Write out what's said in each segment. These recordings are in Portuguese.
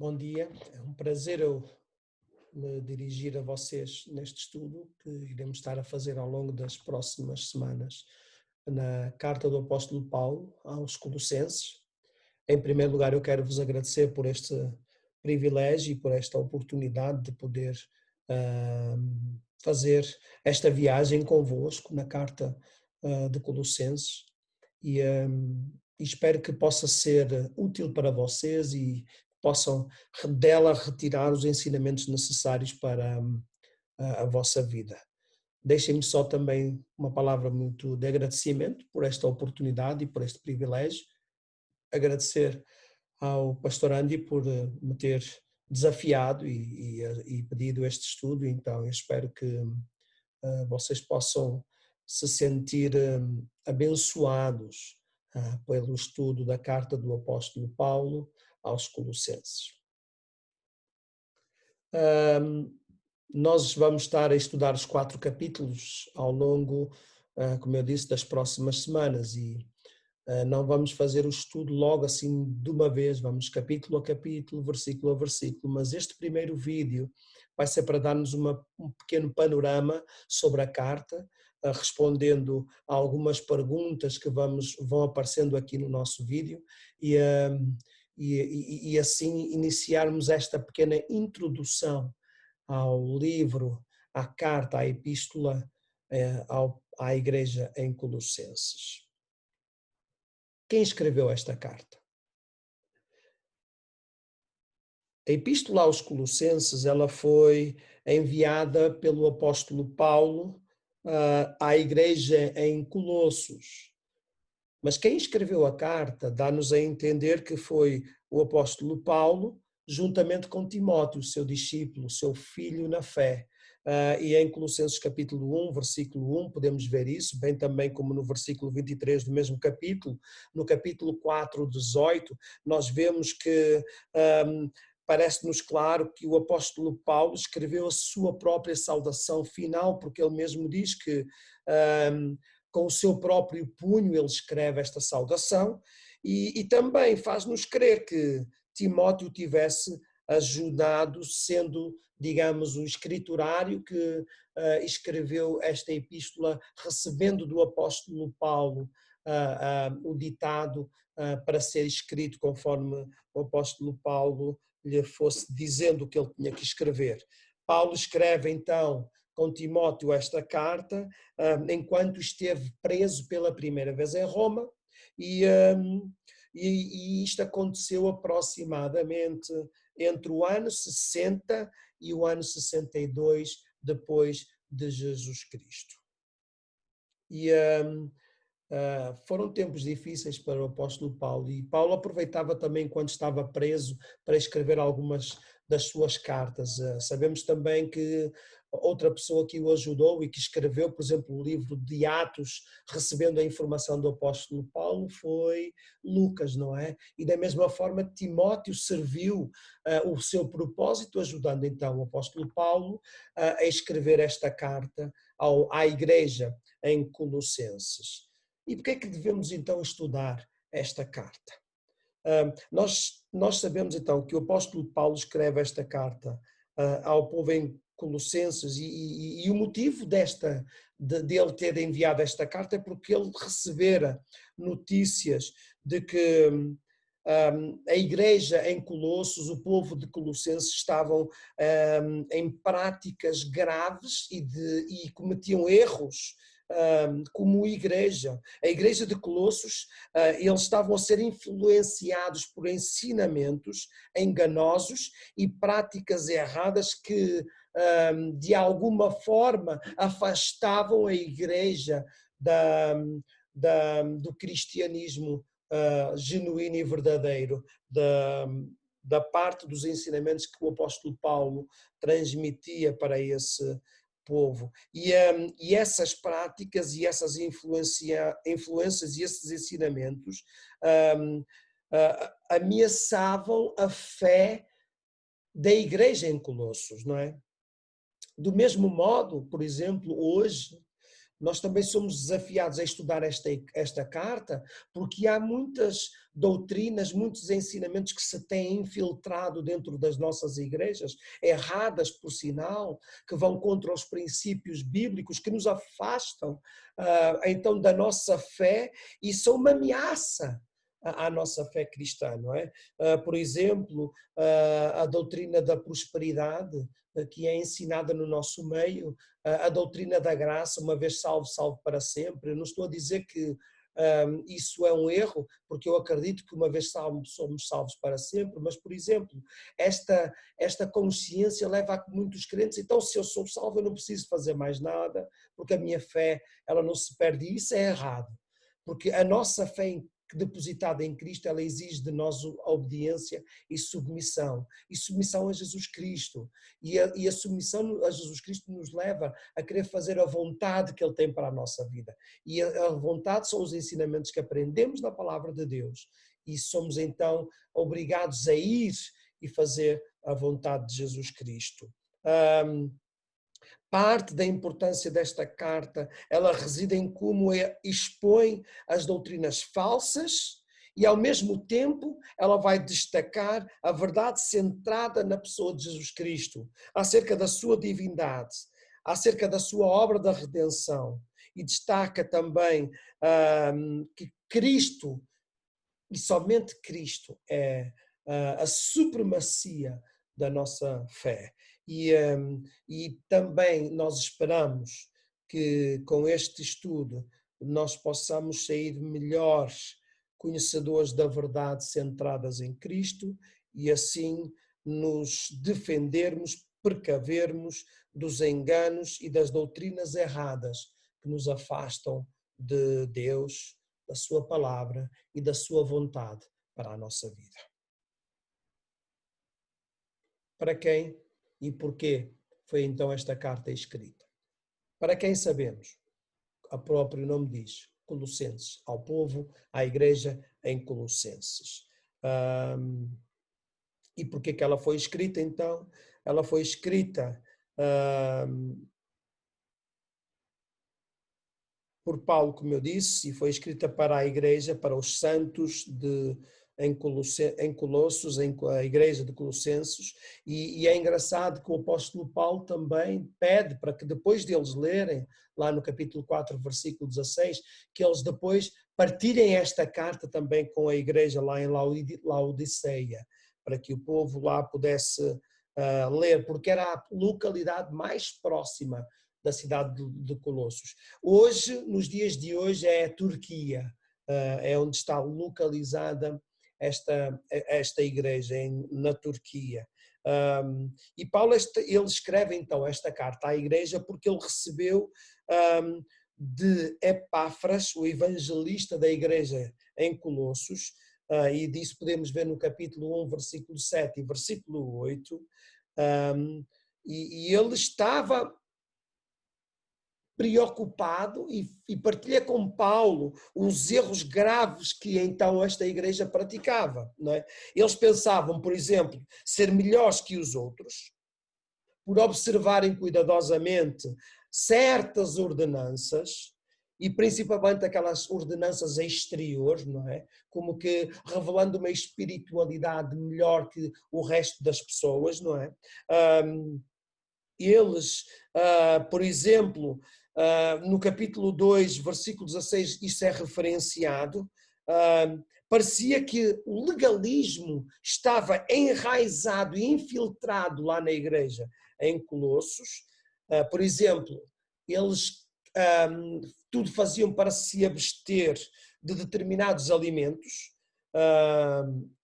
Bom dia, é um prazer eu me dirigir a vocês neste estudo que iremos estar a fazer ao longo das próximas semanas na carta do apóstolo Paulo aos Colossenses. Em primeiro lugar, eu quero vos agradecer por este privilégio e por esta oportunidade de poder fazer esta viagem convosco na carta de Colossenses e espero que possa ser útil para vocês e possam dela retirar os ensinamentos necessários para a vossa vida. Deixem-me só também uma palavra muito de agradecimento por esta oportunidade e por este privilégio. Agradecer ao pastor Andy por me ter desafiado e pedido este estudo, então eu espero que vocês possam se sentir abençoados pelo estudo da carta do apóstolo Paulo aos Colossenses. Nós vamos estar a estudar os 4 capítulos ao longo, como eu disse, das próximas semanas e não vamos fazer o estudo logo assim de uma vez, vamos capítulo a capítulo, versículo a versículo, mas este primeiro vídeo vai ser para dar-nos um pequeno panorama sobre a carta, respondendo a algumas perguntas que vão aparecendo aqui no nosso vídeo e assim iniciarmos esta pequena introdução ao livro, à carta, à epístola à igreja em Colossenses. Quem escreveu esta carta? A epístola aos Colossenses, ela foi enviada pelo apóstolo Paulo à igreja em Colossos. Mas quem escreveu a carta dá-nos a entender que foi o apóstolo Paulo, juntamente com Timóteo, seu discípulo, seu filho na fé. E em Colossenses capítulo 1, versículo 1, podemos ver isso, bem também como no versículo 23 do mesmo capítulo. No capítulo 4, 18, nós vemos que parece-nos claro que o apóstolo Paulo escreveu a sua própria saudação final, porque ele mesmo diz que com o seu próprio punho ele escreve esta saudação e também faz-nos crer que Timóteo tivesse ajudado, sendo, digamos, um escriturário que escreveu esta epístola, recebendo do apóstolo Paulo o ditado para ser escrito conforme o apóstolo Paulo lhe fosse dizendo o que ele tinha que escrever. Paulo escreve então com Timóteo esta carta, enquanto esteve preso pela primeira vez em Roma, e isto aconteceu aproximadamente entre o ano 60 e o ano 62 depois de Jesus Cristo. E foram tempos difíceis para o apóstolo Paulo, e Paulo aproveitava também quando estava preso para escrever algumas das suas cartas. Sabemos também que outra pessoa que o ajudou e que escreveu, por exemplo, o livro de Atos, recebendo a informação do apóstolo Paulo, foi Lucas, não é? E da mesma forma Timóteo serviu o seu propósito, ajudando então o apóstolo Paulo a escrever esta carta à igreja em Colossenses. E por que é que devemos então estudar esta carta? Nós sabemos então que o apóstolo Paulo escreve esta carta ao povo em Colossenses e o motivo dele ter enviado esta carta é porque ele recebera notícias de que a igreja em Colossos, o povo de Colossenses estavam em práticas graves e cometiam erros como igreja. A igreja de Colossos, eles estavam a ser influenciados por ensinamentos enganosos e práticas erradas que de alguma forma afastavam a igreja do cristianismo genuíno e verdadeiro, da parte dos ensinamentos que o apóstolo Paulo transmitia para esse povo. E essas práticas e essas influências e esses ensinamentos ameaçavam a fé da igreja em Colossos, não é? Do mesmo modo, por exemplo, hoje, nós também somos desafiados a estudar esta carta, porque há muitas doutrinas, muitos ensinamentos que se têm infiltrado dentro das nossas igrejas, erradas por sinal, que vão contra os princípios bíblicos, que nos afastam então da nossa fé e são uma ameaça à nossa fé cristã, não é? Por exemplo, a doutrina da prosperidade, que é ensinada no nosso meio, a doutrina da graça, uma vez salvo, salvo para sempre. Eu não estou a dizer que isso é um erro, porque eu acredito que uma vez salvos somos salvos para sempre, mas, por exemplo, esta consciência leva a muitos crentes, então se eu sou salvo eu não preciso fazer mais nada, porque a minha fé ela não se perde, e isso é errado, porque a nossa fé depositada em Cristo, ela exige de nós a obediência e submissão a Jesus Cristo, e a submissão a Jesus Cristo nos leva a querer fazer a vontade que Ele tem para a nossa vida, e a vontade são os ensinamentos que aprendemos na palavra de Deus, e somos então obrigados a ir e fazer a vontade de Jesus Cristo. Parte da importância desta carta, ela reside em como expõe as doutrinas falsas e, ao mesmo tempo, ela vai destacar a verdade centrada na pessoa de Jesus Cristo, acerca da sua divindade, acerca da sua obra da redenção, e destaca também que Cristo, e somente Cristo, é a supremacia da nossa fé. E também nós esperamos que com este estudo nós possamos sair melhores conhecedores da verdade centradas em Cristo e assim nos defendermos, precavermos dos enganos e das doutrinas erradas que nos afastam de Deus, da sua palavra e da sua vontade para a nossa vida. Para quem e porquê foi então esta carta escrita? Para quem sabemos? O próprio nome diz, Colossenses, ao povo, à igreja em Colossenses. E porquê que ela foi escrita então? Ela foi escrita por Paulo, como eu disse, e foi escrita para a igreja, para os santos em Colossos, a igreja de Colossenses, e é engraçado que o apóstolo Paulo também pede para que depois de eles lerem, lá no capítulo 4, versículo 16, que eles depois partilhem esta carta também com a igreja lá em Laodiceia, para que o povo lá pudesse ler, porque era a localidade mais próxima da cidade de Colossos. Hoje, nos dias de hoje, é a Turquia, é onde está localizada esta igreja, na Turquia. E Paulo, ele escreve então esta carta à igreja porque ele recebeu de Epáfras, o evangelista da igreja em Colossos, e disso podemos ver no capítulo 1, versículo 7 e versículo 8, e ele estava preocupado e partilha com Paulo os erros graves que então esta igreja praticava, não é? Eles pensavam, por exemplo, ser melhores que os outros, por observarem cuidadosamente certas ordenanças, e principalmente aquelas ordenanças exteriores, não é? Como que revelando uma espiritualidade melhor que o resto das pessoas, não é? Eles, por exemplo, no capítulo 2, versículo 16, isso é referenciado, parecia que o legalismo estava enraizado e infiltrado lá na igreja em Colossos. Por exemplo, eles tudo faziam para se abster de determinados alimentos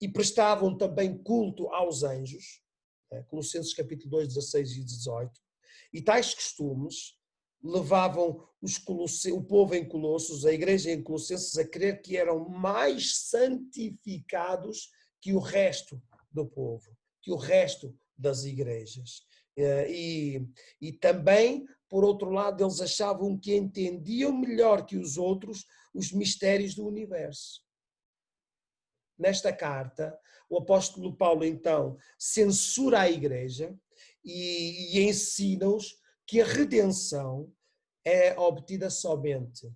e prestavam também culto aos anjos. Colossenses capítulo 2, 16 e 18, e tais costumes levavam o povo em Colossos, a igreja em Colossenses, a crer que eram mais santificados que o resto do povo, que o resto das igrejas. E também, por outro lado, eles achavam que entendiam melhor que os outros os mistérios do universo. Nesta carta, o apóstolo Paulo, então, censura a igreja e ensina-os que a redenção é obtida somente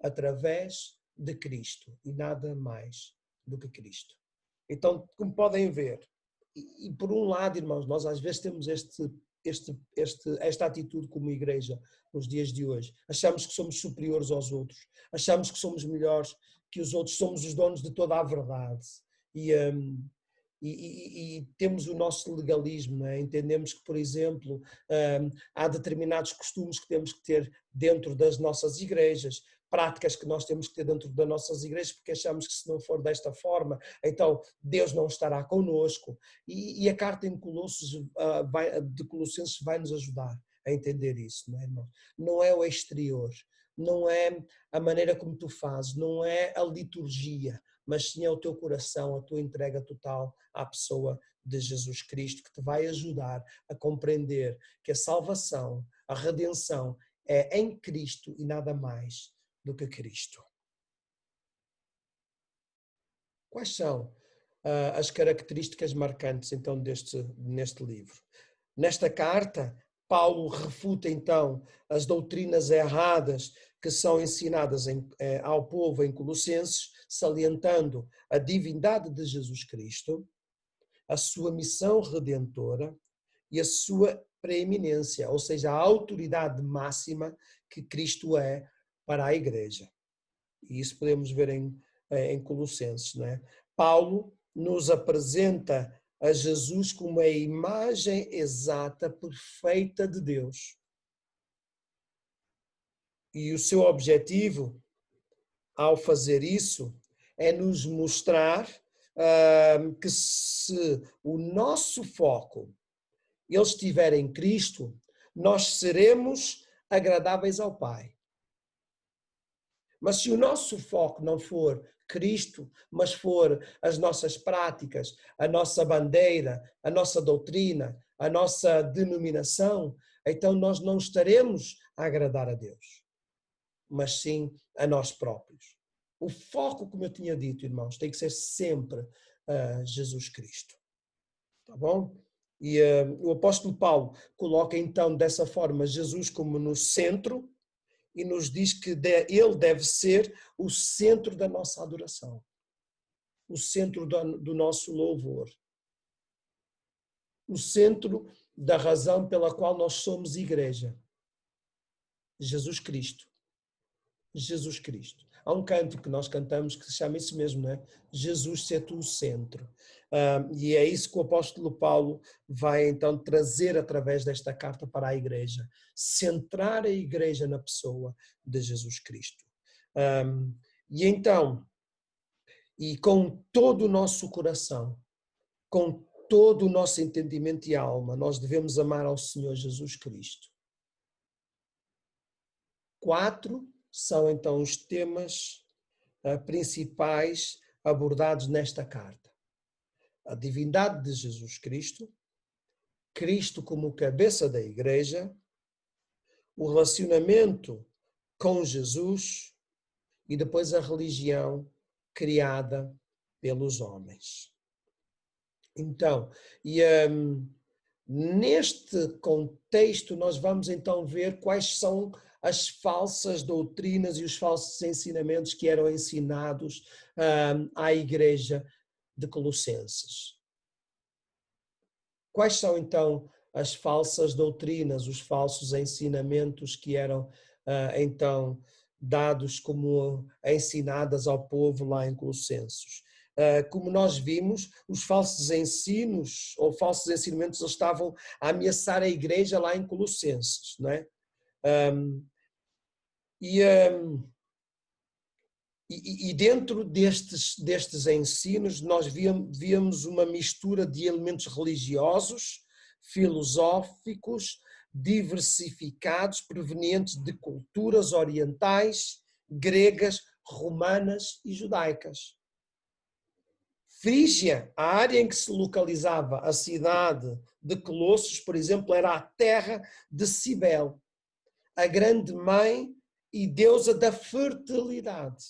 através de Cristo e nada mais do que Cristo. Então, como podem ver, e por um lado, irmãos, nós às vezes temos esta atitude como igreja nos dias de hoje. Achamos que somos superiores aos outros, achamos que somos melhores que os outros, somos os donos de toda a verdade. E temos o nosso legalismo, não é? Entendemos que, por exemplo, há determinados costumes que temos que ter dentro das nossas igrejas, práticas que nós temos que ter dentro das nossas igrejas, porque achamos que se não for desta forma, então Deus não estará conosco. E a carta de Colossenses vai nos ajudar a entender isso, não é, irmão? Não é o exterior, não é a maneira como tu fazes, não é a liturgia, mas sim é o teu coração, a tua entrega total à pessoa de Jesus Cristo, que te vai ajudar a compreender que a salvação, a redenção é em Cristo e nada mais do que Cristo. Quais são as características marcantes então neste livro? Nesta carta, Paulo refuta então as doutrinas erradas que são ensinadas ao povo em Colossenses, salientando a divindade de Jesus Cristo, a sua missão redentora e a sua preeminência, ou seja, a autoridade máxima que Cristo é para a igreja. E isso podemos ver em Colossenses, não é? Paulo nos apresenta a Jesus como a imagem exata, perfeita de Deus. E o seu objetivo, ao fazer isso, é nos mostrar que se o nosso foco ele estiver em Cristo, nós seremos agradáveis ao Pai. Mas se o nosso foco não for Cristo, mas for as nossas práticas, a nossa bandeira, a nossa doutrina, a nossa denominação, então nós não estaremos a agradar a Deus, mas sim a nós próprios. O foco, como eu tinha dito, irmãos, tem que ser sempre Jesus Cristo. Tá bom? E o apóstolo Paulo coloca então dessa forma Jesus como no centro, e nos diz que ele deve ser o centro da nossa adoração, o centro do nosso louvor, o centro da razão pela qual nós somos igreja. Jesus Cristo. Jesus Cristo. Há um canto que nós cantamos que se chama isso mesmo, não é? Jesus, ser tu o centro. E é isso que o apóstolo Paulo vai então trazer através desta carta para a igreja. Centrar a igreja na pessoa de Jesus Cristo. E então, e com todo o nosso coração, com todo o nosso entendimento e alma, nós devemos amar ao Senhor Jesus Cristo. 4 são então os temas principais abordados nesta carta. A divindade de Jesus Cristo, Cristo como cabeça da igreja, o relacionamento com Jesus e depois a religião criada pelos homens. Então, neste contexto nós vamos então ver quais são as falsas doutrinas e os falsos ensinamentos que eram ensinados à igreja de Colossenses. Quais são então as falsas doutrinas, os falsos ensinamentos que eram então dados como ensinadas ao povo lá em Colossenses? Como nós vimos, os falsos ensinos ou falsos ensinamentos eles estavam a ameaçar a igreja lá em Colossenses, não é? E dentro destes ensinos nós víamos uma mistura de elementos religiosos, filosóficos, diversificados, provenientes de culturas orientais, gregas, romanas e judaicas. Frígia, a área em que se localizava a cidade de Colossos, por exemplo, era a terra de Cibele, a grande mãe e deusa da fertilidade.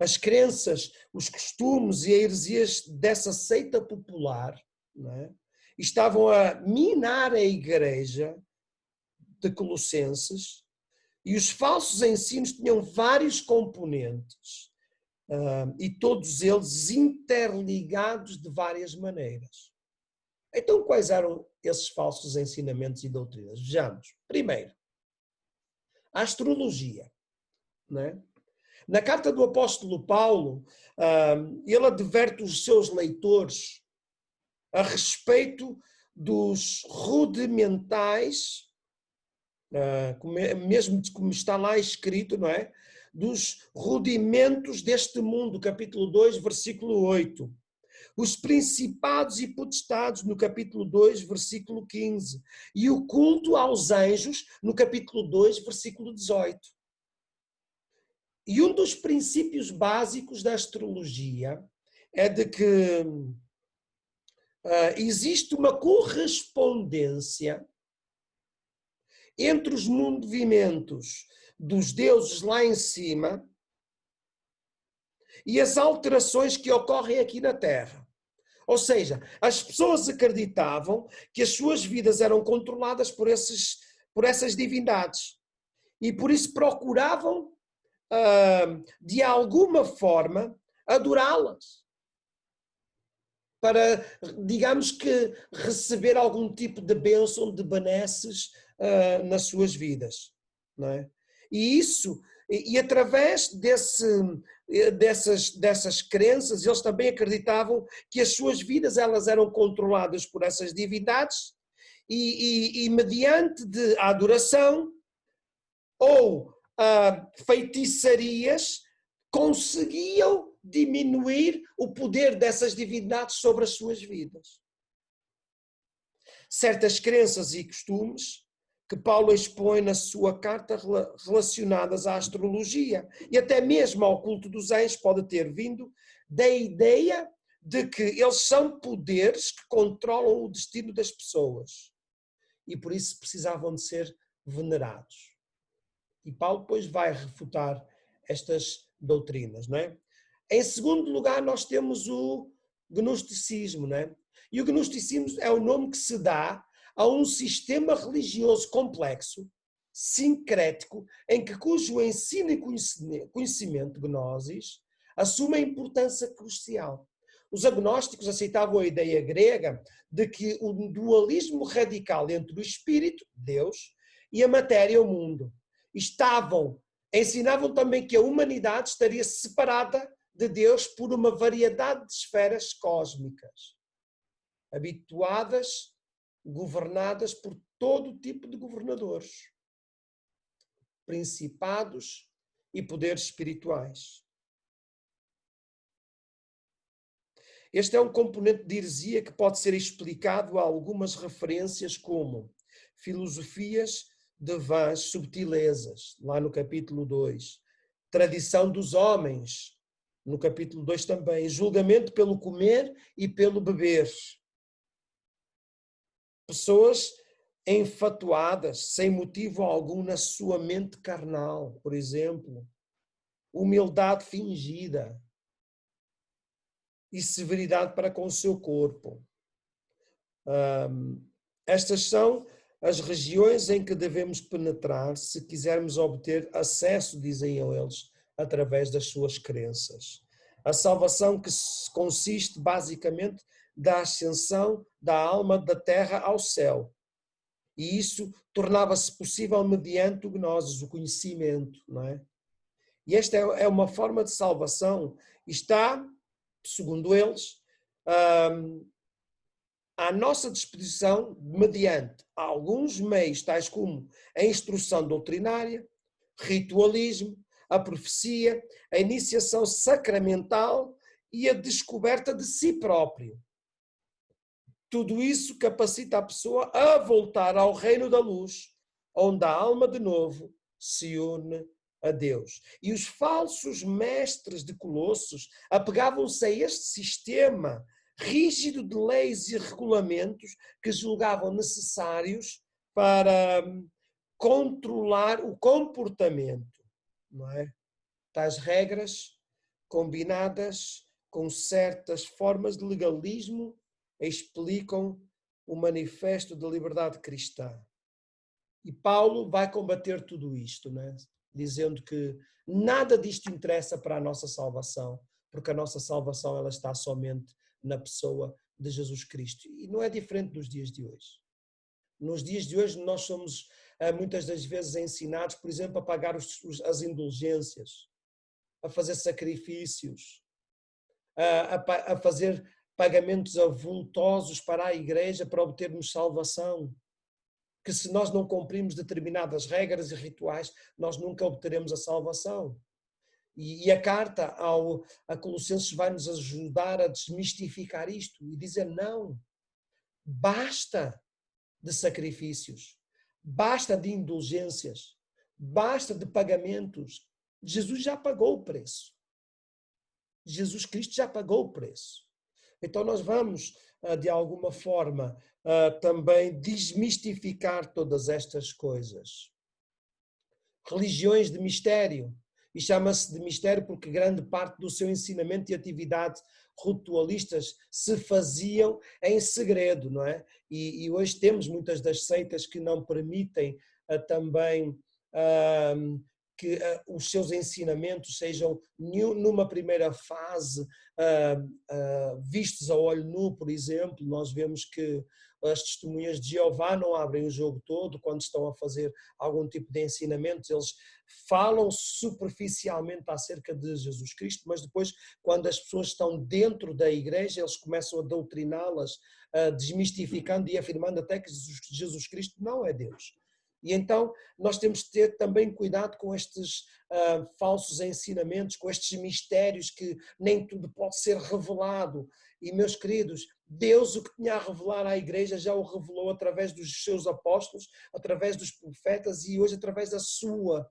As crenças, os costumes e a heresias dessa seita popular, não é, estavam a minar a igreja de Colossenses, e os falsos ensinos tinham vários componentes e todos eles interligados de várias maneiras. Então, quais eram esses falsos ensinamentos e doutrinas? Vejamos. Primeiro, a astrologia. Não é? Na carta do apóstolo Paulo, ele adverte os seus leitores a respeito dos rudimentais, mesmo como está lá escrito, não é? Dos rudimentos deste mundo, capítulo 2, versículo 8. Os principados e potestades, no capítulo 2, versículo 15. E o culto aos anjos, no capítulo 2, versículo 18. E um dos princípios básicos da astrologia é de que existe uma correspondência entre os movimentos dos deuses lá em cima e as alterações que ocorrem aqui na Terra. Ou seja, as pessoas acreditavam que as suas vidas eram controladas por essas divindades e por isso procuravam, de alguma forma, adorá-las, para, digamos que, receber algum tipo de bênção, de benesses nas suas vidas. Não é? E isso, e através dessas crenças, eles também acreditavam que as suas vidas elas eram controladas por essas divindades e mediante a adoração ou feitiçarias conseguiam diminuir o poder dessas divindades sobre as suas vidas. Certas crenças e costumes que Paulo expõe na sua carta relacionadas à astrologia e até mesmo ao culto dos anjos pode ter vindo da ideia de que eles são poderes que controlam o destino das pessoas e por isso precisavam de ser venerados. E Paulo depois vai refutar estas doutrinas, não é? Em segundo lugar, nós temos o gnosticismo, não é? E o gnosticismo é o nome que se dá a um sistema religioso complexo, sincrético, cujo ensino e conhecimento, gnosis, assume a importância crucial. Os agnósticos aceitavam a ideia grega de que o dualismo radical entre o espírito, Deus, e a matéria, o mundo, ensinavam também que a humanidade estaria separada de Deus por uma variedade de esferas cósmicas, governadas por todo tipo de governadores, principados e poderes espirituais. Este é um componente de heresia que pode ser explicado a algumas referências como filosofias de vãs subtilezas, lá no capítulo 2, tradição dos homens, no capítulo 2 também, julgamento pelo comer e pelo beber. Pessoas enfatuadas, sem motivo algum na sua mente carnal, por exemplo. Humildade fingida e severidade para com o seu corpo. Estas são as regiões em que devemos penetrar se quisermos obter acesso, dizem eles, através das suas crenças. A salvação que consiste basicamente da ascensão da alma da terra ao céu. E isso tornava-se possível mediante o gnosis, o conhecimento, não é? E esta é uma forma de salvação. Está, segundo eles, à nossa disposição mediante alguns meios, tais como a instrução doutrinária, ritualismo, a profecia, a iniciação sacramental e a descoberta de si próprio. Tudo isso capacita a pessoa a voltar ao reino da luz, onde a alma de novo se une a Deus. E os falsos mestres de Colossos apegavam-se a este sistema rígido de leis e regulamentos que julgavam necessários para controlar o comportamento, não é? Tais regras combinadas com certas formas de legalismo explicam o manifesto da liberdade cristã. E Paulo vai combater tudo isto, não é? dizendo que nada disto interessa para a nossa salvação, porque a nossa salvação ela está somente na pessoa de Jesus Cristo. E não é diferente dos dias de hoje. Nos dias de hoje nós somos muitas das vezes ensinados, por exemplo, a pagar as indulgências, a fazer sacrifícios, a fazer pagamentos avultosos para a igreja para obtermos salvação. Que se nós não cumprirmos determinadas regras e rituais, nós nunca obteremos a salvação. E a carta a Colossenses vai nos ajudar a desmistificar isto e dizer não, basta de sacrifícios, basta de indulgências, basta de pagamentos. Jesus já pagou o preço. Jesus Cristo já pagou o preço. Então nós vamos, de alguma forma, também desmistificar todas estas coisas. Religiões de mistério. E chama-se de mistério porque grande parte do seu ensinamento e atividade ritualistas se faziam em segredo, não é? E hoje temos muitas das seitas que não permitem também que os seus ensinamentos sejam, numa primeira fase, vistos a olho nu, por exemplo. Nós vemos que as testemunhas de Jeová não abrem o jogo todo quando estão a fazer algum tipo de ensinamentos. Eles falam superficialmente acerca de Jesus Cristo, mas depois, quando as pessoas estão dentro da igreja, eles começam a doutriná-las, desmistificando e afirmando até que Jesus Cristo não é Deus. E então nós temos de ter também cuidado com estes falsos ensinamentos, com estes mistérios que nem tudo pode ser revelado. E, meus queridos, Deus o que tinha a revelar à igreja já o revelou através dos seus apóstolos, através dos profetas e hoje através da sua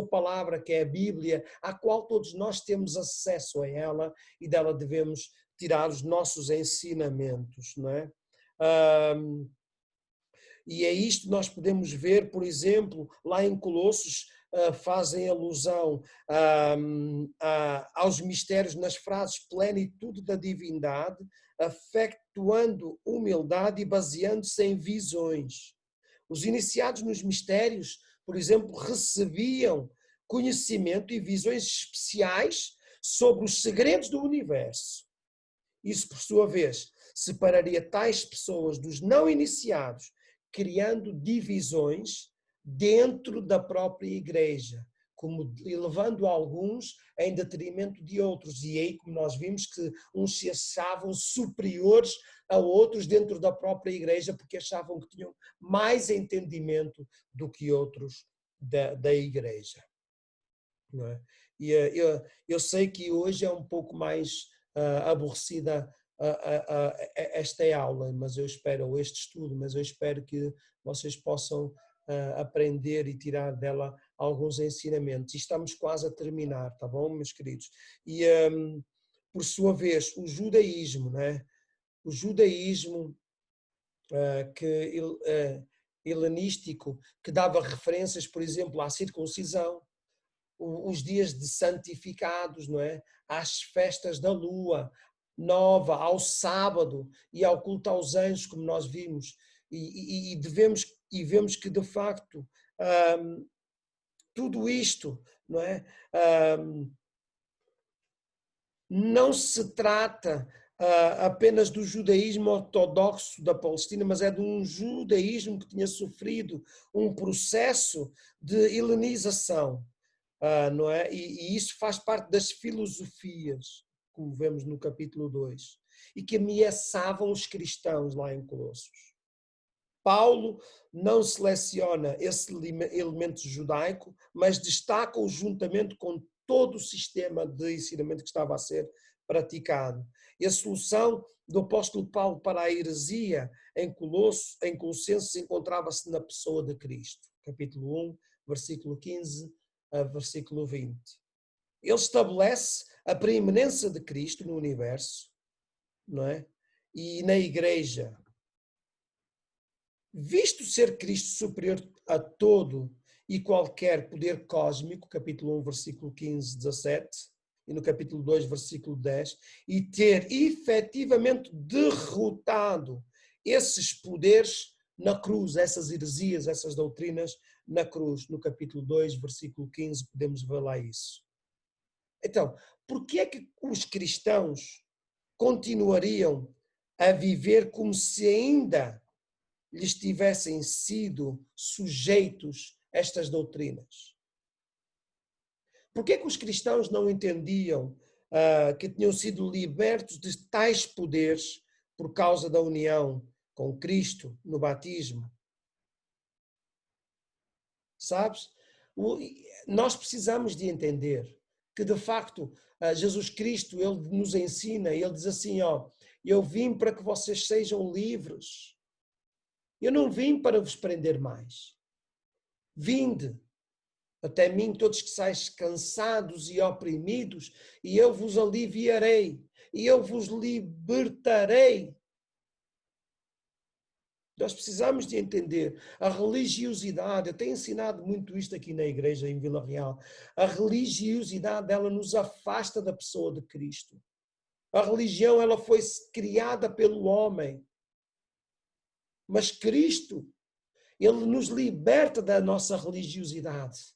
palavra, que é a Bíblia, à qual todos nós temos acesso a ela e dela devemos tirar os nossos ensinamentos, não é? E é isto que nós podemos ver, por exemplo, lá em Colossos, fazem alusão aos mistérios nas frases plenitude da divindade, afetuando humildade e baseando-se em visões. Os iniciados nos mistérios, por exemplo, recebiam conhecimento e visões especiais sobre os segredos do universo. Isso, por sua vez, separaria tais pessoas dos não iniciados, criando divisões dentro da própria igreja, levando alguns em detrimento de outros. E aí, como nós vimos, que uns se achavam superiores a outros dentro da própria igreja, porque achavam que tinham mais entendimento do que outros da igreja. Não é? E eu sei que hoje é um pouco mais aborrecida esta aula, mas eu espero, ou este estudo, mas eu espero que vocês possam aprender e tirar dela alguns ensinamentos. E estamos quase a terminar, tá bom, meus queridos? E, por sua vez, o judaísmo, né? O judaísmo helenístico, que dava referências, por exemplo, à circuncisão, os dias de santificados, não é? Às festas da lua nova, ao sábado e ao culto aos anjos, como nós vimos, e vemos que de facto tudo isto, não é? Não se trata apenas do judaísmo ortodoxo da Palestina, mas é de um judaísmo que tinha sofrido um processo de helenização. Não é? E isso faz parte das filosofias, como vemos no capítulo 2, e que ameaçavam os cristãos lá em Colossos. Paulo não seleciona esse elemento judaico, mas destaca-o juntamente com todo o sistema de ensinamento que estava a ser praticado. E a solução do apóstolo Paulo para a heresia em Colossenses encontrava-se na pessoa de Cristo. Capítulo 1, versículo 15 a versículo 20. Ele estabelece a preeminência de Cristo no universo, não é? E na igreja. Visto ser Cristo superior a todo e qualquer poder cósmico, capítulo 1, versículo 15, 17, e no capítulo 2, versículo 10, e ter efetivamente derrotado esses poderes na cruz, essas heresias, essas doutrinas na cruz. No capítulo 2, versículo 15, podemos ver lá isso. Então, por que é que os cristãos continuariam a viver como se ainda lhes tivessem sido sujeitos a estas doutrinas? Por que é que os cristãos não entendiam que tinham sido libertos de tais poderes por causa da união com Cristo no batismo? Sabes? Nós precisamos de entender que, de facto, Jesus Cristo, ele nos ensina, ele diz assim, ó, eu vim para que vocês sejam livres. Eu não vim para vos prender mais. Vinde até mim todos que estáis cansados e oprimidos, e eu vos aliviarei, e eu vos libertarei. Nós precisamos de entender a religiosidade. Eu tenho ensinado muito isto aqui na igreja em Vila Real. A religiosidade, ela nos afasta da pessoa de Cristo. A religião, ela foi criada pelo homem. Mas Cristo, ele nos liberta da nossa religiosidade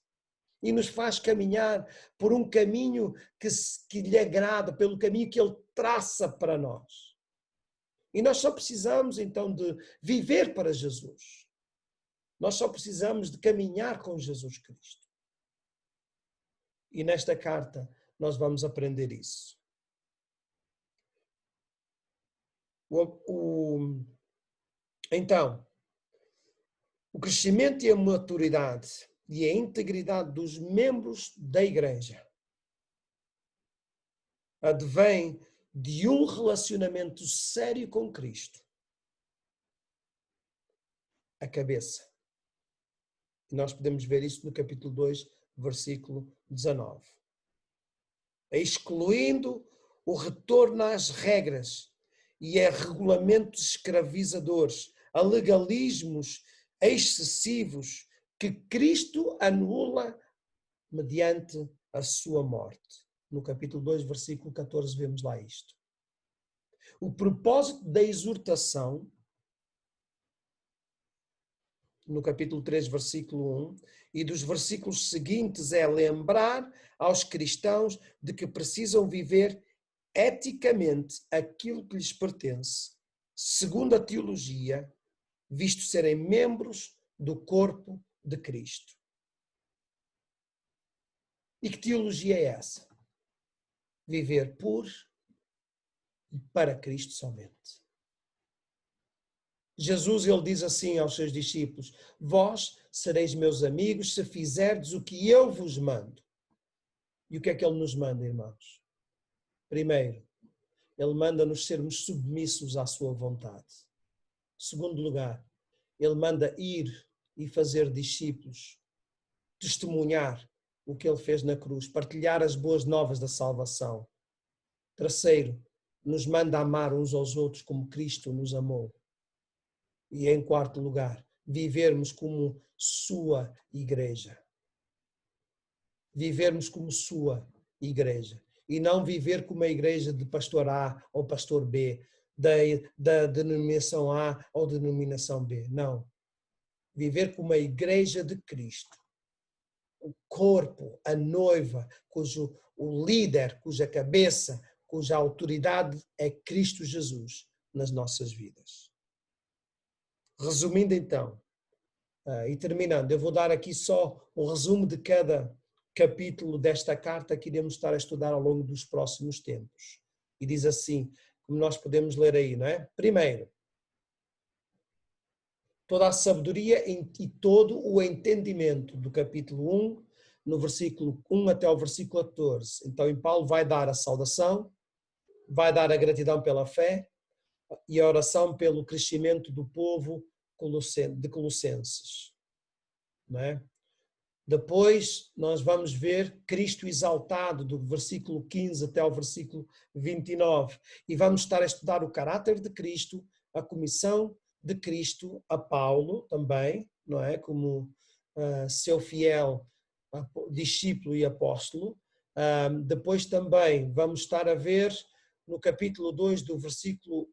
e nos faz caminhar por um caminho que lhe agrada, pelo caminho que ele traça para nós. E nós só precisamos, então, de viver para Jesus. Nós só precisamos de caminhar com Jesus Cristo. E nesta carta nós vamos aprender isso. Então, o crescimento e a maturidade e a integridade dos membros da igreja advém de um relacionamento sério com Cristo, a cabeça. E nós podemos ver isso no capítulo 2, versículo 19. Excluindo o retorno às regras e a regulamentos escravizadores, a legalismos excessivos que Cristo anula mediante a sua morte. No capítulo 2, versículo 14, vemos lá isto. O propósito da exortação, no capítulo 3, versículo 1, e dos versículos seguintes é lembrar aos cristãos de que precisam viver eticamente aquilo que lhes pertence, segundo a teologia, visto serem membros do corpo de Cristo. E que teologia é essa? Viver por e para Cristo somente. Jesus, ele diz assim aos seus discípulos: vós sereis meus amigos se fizerdes o que eu vos mando. E o que é que ele nos manda, irmãos? Primeiro, ele manda-nos sermos submissos à sua vontade. Segundo lugar, ele manda ir e fazer discípulos, testemunhar o que ele fez na cruz, partilhar as boas novas da salvação. Terceiro, nos manda amar uns aos outros como Cristo nos amou. E em quarto lugar, vivermos como sua igreja. Vivermos como sua igreja. E não viver como a igreja de pastor A ou pastor B, da denominação A ou denominação B. Não. Viver como a igreja de Cristo. O corpo, a noiva, cujo o líder, cuja cabeça, cuja autoridade é Cristo Jesus nas nossas vidas. Resumindo então, e terminando, eu vou dar aqui só o resumo de cada capítulo desta carta que iremos estar a estudar ao longo dos próximos tempos. E diz assim, como nós podemos ler aí, não é? Primeiro, toda a sabedoria e todo o entendimento do capítulo 1, no versículo 1 até o versículo 14. Então, em Paulo vai dar a saudação, vai dar a gratidão pela fé e a oração pelo crescimento do povo de Colossenses. Não é? Depois nós vamos ver Cristo exaltado do versículo 15 até o versículo 29 e vamos estar a estudar o caráter de Cristo, a comissão de Cristo a Paulo também, não é? Como seu fiel discípulo e apóstolo. Depois também vamos estar a ver no capítulo 2 do versículo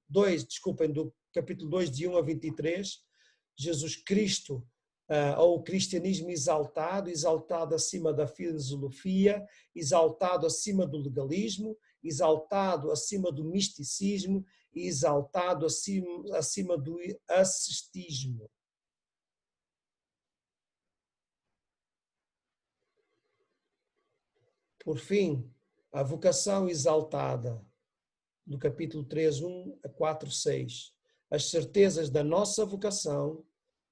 2, desculpem, do capítulo 2, de 1 a 23, Jesus Cristo, ou o cristianismo exaltado, exaltado acima da filosofia, exaltado acima do legalismo, exaltado acima do misticismo e exaltado acima do ascetismo. Por fim, a vocação exaltada, do capítulo 3, 1 a 4, 6. As certezas da nossa vocação,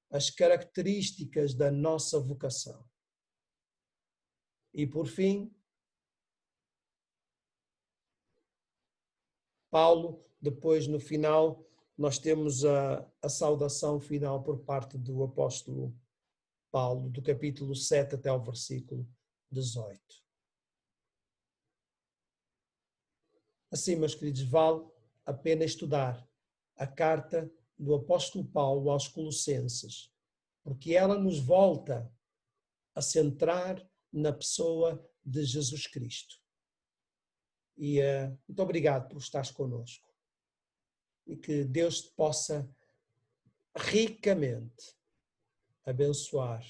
as características da nossa vocação. E por fim, Paulo, depois no final, nós temos a saudação final por parte do apóstolo Paulo, do capítulo 7 até o versículo 18. Assim, meus queridos, vale a pena estudar a carta do apóstolo Paulo aos Colossenses, porque ela nos volta a centrar na pessoa de Jesus Cristo. E muito obrigado por estares connosco. E que Deus te possa ricamente abençoar.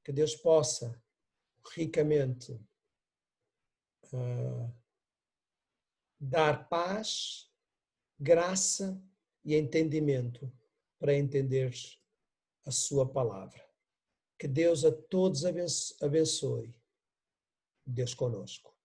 Que Deus possa ricamente dar paz, graça e entendimento para entenderes a sua palavra. Que Deus a todos abençoe. Deus conosco.